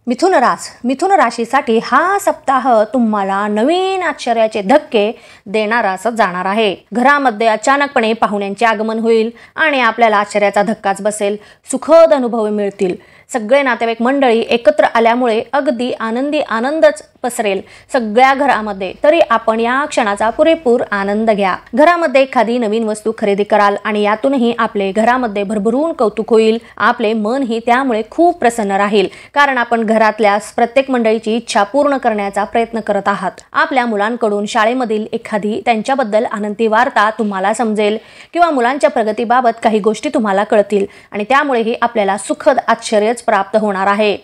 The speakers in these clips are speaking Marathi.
मिथुन राशीसाठी हा सप्ताह तुम्हाला नवीन आश्चर्याचे धक्के देणाराच जाणार आहे। घरामध्ये अचानकपणे पाहुण्यांचे आगमन होईल आणि आपल्याला आश्चर्याचा धक्काच बसेल। सुखद अनुभव मिळतील। सगळे नातेवाईक मंडळी एकत्र आल्यामुळे अगदी आनंदच पसरेल सगळ्या घरामध्ये। तरी आपण या क्षणाचा पुरेपूर आनंद घ्या। घरामध्ये एखादी नवीन वस्तू खरेदी कराल आणि यातूनही आपले घरामध्ये भरभरून कौतुक होईल। आपले मनही त्यामुळे खूप प्रसन्न राहील, कारण आपण घरातल्या प्रत्येक मंडळीची इच्छा पूर्ण करण्याचा प्रयत्न करत आहात। आपल्या मुलांकडून शाळेमधील एखादी त्यांच्याबद्दल आनंदी वार्ता तुम्हाला समजेल किंवा मुलांच्या प्रगतीबाबत काही गोष्टी तुम्हाला कळतील आणि त्यामुळेही आपल्याला सुखद आश्चर्य प्राप्त होणार आहे।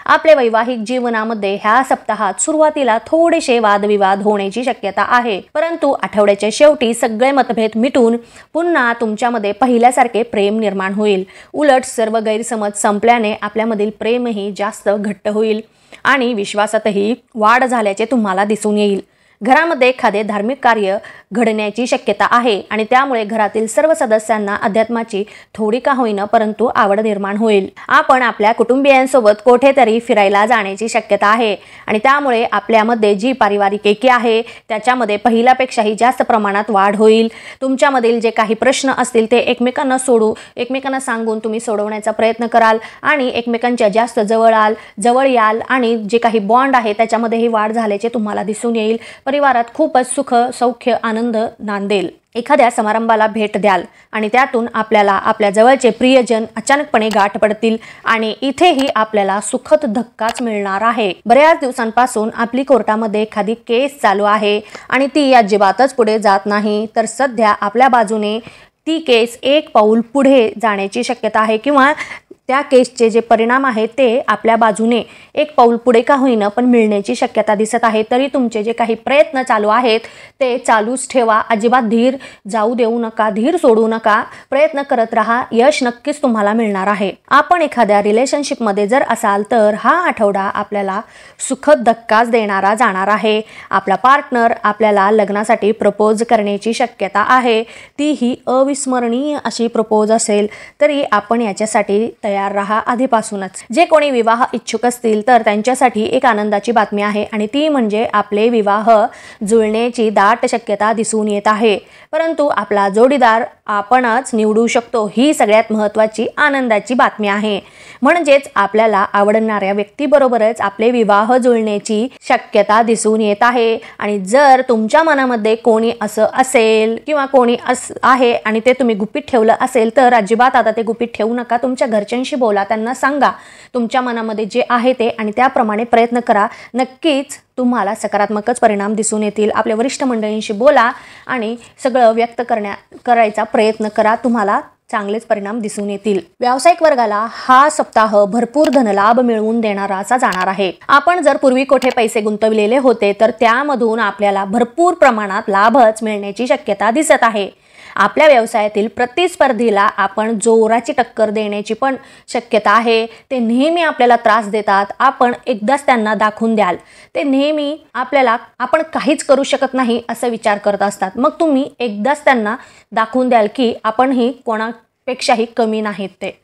आपल्या वैवाहिक जीवनामध्ये ह्या सप्ताहात सुरुवातीला थोडेसे वादविवाद होण्याची शक्यता आहे, परंतु आठवड्याच्या शेवटी सगळे मतभेद मिटून पुन्हा तुमच्यामध्ये पहिल्यासारखे प्रेम निर्माण होईल। उलट सर्व गैरसमज संपल्याने आपल्यामधील प्रेमही जास्त घट्ट होईल आणि विश्वासातही वाढ झाल्याचे तुम्हाला दिसून येईल। घरामध्ये एखादे धार्मिक कार्य घडण्याची शक्यता आहे आणि त्यामुळे घरातील सर्व सदस्यांना अध्यात्माची थोडी का होईना परंतु आवड निर्माण होईल। आपण आपल्या कुटुंबियांसोबत कुठेतरी फिरायला जाण्याची शक्यता आहे आणि त्यामुळे आपल्यामध्ये जी पारिवारिक एकी आहे त्याच्यामध्ये पहिल्यापेक्षाही जास्त प्रमाणात वाढ होईल। तुमच्यामधील जे काही प्रश्न असतील ते एकमेकांना सांगून तुम्ही सोडवण्याचा प्रयत्न कराल आणि एकमेकांच्या जास्त जवळ याल आणि जे काही बॉन्ड आहे त्याच्यामध्येही वाढ झाल्याचे तुम्हाला दिसून येईल। परिवारात खूपच सुख सौख्य आनंद नांदेल। एखाद्या समारंभाला भेट द्याल आणि त्यातून आपल्याला आपल्या जवळचे प्रियजन अचानकपणे गाठ पडतील आणि इथेही आपल्याला सुखद धक्काच मिळणार आहे। बऱ्याच दिवसांपासून आपली कोर्टामध्ये एखादी केस चालू आहे आणि ती अजिबातच पुढे जात नाही, तर सध्या आपल्या बाजूने ती केस एक पाऊल पुढे जाण्याची शक्यता आहे किंवा त्या केसचे जे परिणाम आहेत ते आपल्या बाजूने एक पाऊल पुढे का होईना पण मिळण्याची शक्यता दिसत आहे। तरी तुमचे जे काही प्रयत्न चालू आहेत ते चालूच ठेवा। अजिबात धीर जाऊ देऊ नका, धीर सोडू नका, प्रयत्न करत राहा। यश नक्कीच तुम्हाला मिळणार आहे। आपण एखाद्या रिलेशनशिपमध्ये जर असाल तर हा आठवडा आपल्याला सुखद धक्काच देणारा जाणार आहे। आपला पार्टनर आपल्याला लग्नासाठी प्रपोज करण्याची शक्यता आहे। तीही अविस्मरणीय अशी प्रपोज असेल, तरी आपण याच्यासाठी तयार राहा आधीपासूनच। जे कोणी विवाह इच्छुक असतील तर त्यांच्यासाठी एक आनंदाची बातमी आहे आणि ती म्हणजे आपले विवाह जुळण्याची दाट शक्यता दिसून येत आहे। परंतु आपला जोडीदार आपणच निवडू शकतो, ही सगळ्यात महत्त्वाची आनंदाची बातमी आहे। म्हणजेच आपल्याला आवडणाऱ्या व्यक्तीबरोबरच आपले विवाह जुळण्याची शक्यता दिसून येत आहे। आणि जर तुमच्या मनामध्ये कोणी असं असेल किंवा कोणी आहे आणि ते तुम्ही गुपित ठेवलं असेल तर अजिबात आता ते गुपित ठेवू नका। तुमच्या घरच्यांशी बोला, त्यांना सांगा तुमच्या मनामध्ये जे आहे ते आणि त्याप्रमाणे प्रयत्न करा। नक्कीच तुम्हाला सकारात्मकच परिणाम दिसून येतील। आपल्या वरिष्ठ मंडळींशी बोला आणि सगळं व्यक्त करायचा प्रयत्न करा, तुम्हाला चांगलेच परिणाम दिसून येतील। व्यावसायिक वर्गाला हा सप्ताह भरपूर धनलाभ मिळवून देणारा असा जाणार आहे। आपण जर पूर्वी कोठे पैसे गुंतवलेले होते तर त्यामधून आपल्याला भरपूर प्रमाणात लाभच मिळण्याची शक्यता दिसत आहे। आपल्या व्यवसायातील प्रतिस्पर्धीला आपण जोराची टक्कर देण्याची पण शक्यता आहे। ते नेहमी आपल्याला त्रास देतात, आपण एकदाच त्यांना दाखवून द्याल। ते नेहमी आपल्याला आपण काहीच करू शकत नाही असं विचार करत असतात। मग तुम्ही एकदाच त्यांना दाखवून द्याल की आपणही कोणापेक्षाही कमी नाहीत। ते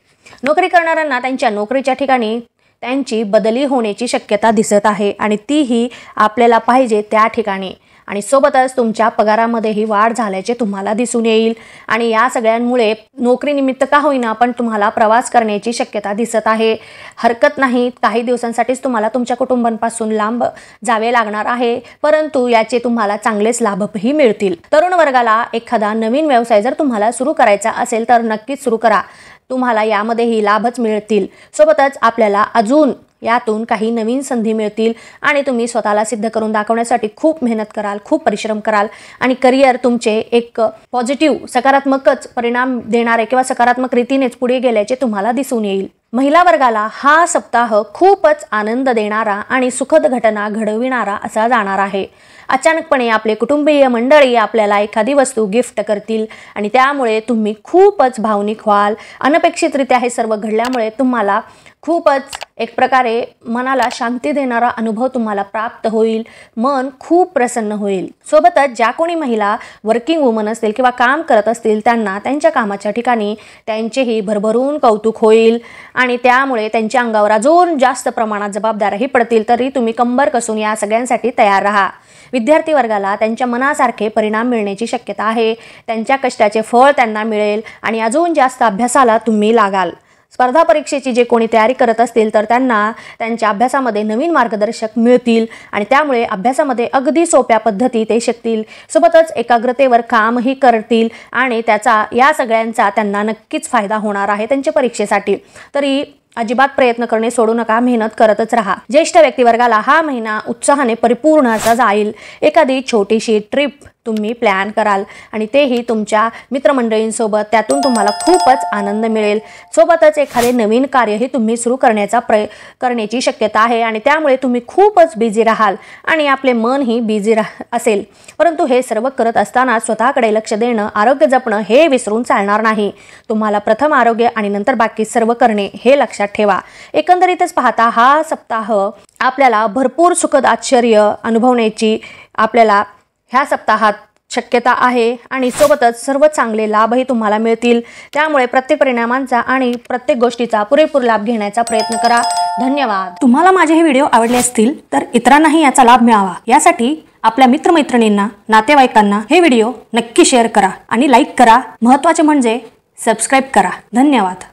नोकरी करणाऱ्यांना त्यांच्या नोकरीच्या ठिकाणी त्यांची बदली होण्याची शक्यता दिसत आहे आणि तीही आपल्याला पाहिजे त्या ठिकाणी। आणि सोबतच तुमच्या पगारामध्येही वाढ झाल्याचे तुम्हाला दिसून येईल आणि या सगळ्यांमुळे नोकरीनिमित्त का होईना पण तुम्हाला प्रवास करण्याची शक्यता दिसत आहे। हरकत नाही, काही दिवसांसाठीच तुम्हाला तुमच्या कुटुंबांपासून लांब जावे लागणार आहे, परंतु याचे तुम्हाला चांगलेच लाभही मिळतील। तरुण वर्गाला एखादा नवीन व्यवसाय जर तुम्हाला सुरू करायचा असेल तर नक्कीच सुरू करा, तुम्हाला यामध्येही लाभच मिळतील। सोबतच आपल्याला अजून यातून काही नवीन संधी मिळतील आणि तुम्ही स्वतःला सिद्ध करून दाखवण्यासाठी खूप मेहनत कराल, खूप परिश्रम कराल आणि करिअर तुमचे एक पॉझिटिव्ह सकारात्मकच परिणाम देणारे किंवा सकारात्मक रीतीनेच पुढे गेल्याचे तुम्हाला दिसून येईल। महिला वर्गाला हा सप्ताह खूपच आनंद देणारा आणि सुखद घटना घडविणारा असा जाणार आहे। अचानकपणे आपले कुटुंबीय मंडळी आपल्याला एखादी वस्तू गिफ्ट करतील आणि त्यामुळे तुम्ही खूपच भावनिक व्हाल। अनपेक्षितरित्या हे सर्व घडल्यामुळे तुम्हाला खूपच एक प्रकारे मनाला शांती देणारा अनुभव तुम्हाला प्राप्त होईल. मन खूप प्रसन्न होईल. सोबतच ज्या कोणी महिला वर्किंग वुमन असतील किंवा काम करत असतील त्यांना त्यांच्या कामाच्या ठिकाणी त्यांचेही भरभरून कौतुक होईल आणि त्यामुळे त्यांच्या अंगावर अजून जास्त प्रमाणात जबाबदाऱ्याही पडतील. तरी तुम्ही कंबर कसून या सगळ्यांसाठी तयार राहा. विद्यार्थी वर्गाला त्यांच्या मनासारखे परिणाम मिळण्याची शक्यता आहे. त्यांच्या कष्टाचे फळ त्यांना मिळेल आणि अजून जास्त अभ्यासाला तुम्ही लागाल. स्पर्धा परीक्षेची जे कोणी तयारी करत असतील तर त्यांना त्यांच्या अभ्यासामध्ये नवीन मार्गदर्शक मिळतील आणि त्यामुळे अभ्यासामध्ये अगदी सोप्या पद्धती ते शिकतील. सोबतच एकाग्रतेवर कामही करतील आणि त्याचा या सगळ्यांचा त्यांना नक्कीच फायदा होणार आहे त्यांच्या परीक्षेसाठी. तरी अजिबात प्रयत्न करणे सोडू नका. मेहनत करतच राहा. ज्येष्ठ व्यक्तिवर्गाला हा महिना उत्साहाने परिपूर्ण असा जाईल. एखादी छोटीशी ट्रिप तुम्ही प्लॅन कराल आणि तेही तुमच्या मित्रमंडळींसोबत. त्यातून तुम्हाला खूपच आनंद मिळेल. सोबतच एखादे नवीन कार्यही तुम्ही सुरू करण्याची शक्यता आहे आणि त्यामुळे तुम्ही खूपच बिझी राहाल आणि आपले मनही बिझी असेल. परंतु हे सर्व करत असताना स्वतःकडे लक्ष देणं, आरोग्य जपणं हे विसरून चालणार नाही. तुम्हाला प्रथम आरोग्य आणि नंतर बाकी सर्व करणे हे लक्षात ठेवा. एकंदरीतच पाहता हा सप्ताह आपल्याला भरपूर सुखद आश्चर्य अनुभवण्याची आपल्याला ह्या सप्ताहात शक्यता आहे आणि सोबतच सर्व चांगले लाभही तुम्हाला मिळतील. त्यामुळे प्रत्येक परिणामांचा आणि प्रत्येक गोष्टीचा पुरेपूर लाभ घेण्याचा प्रयत्न करा. धन्यवाद. तुम्हाला माझे हे व्हिडिओ आवडले असतील तर इतरांनाही याचा लाभ मिळावा यासाठी आपल्या मित्रमैत्रिणींना, नातेवाईकांना हे व्हिडिओ नक्की शेअर करा आणि लाईक करा. महत्त्वाचे म्हणजे सबस्क्राईब करा. धन्यवाद.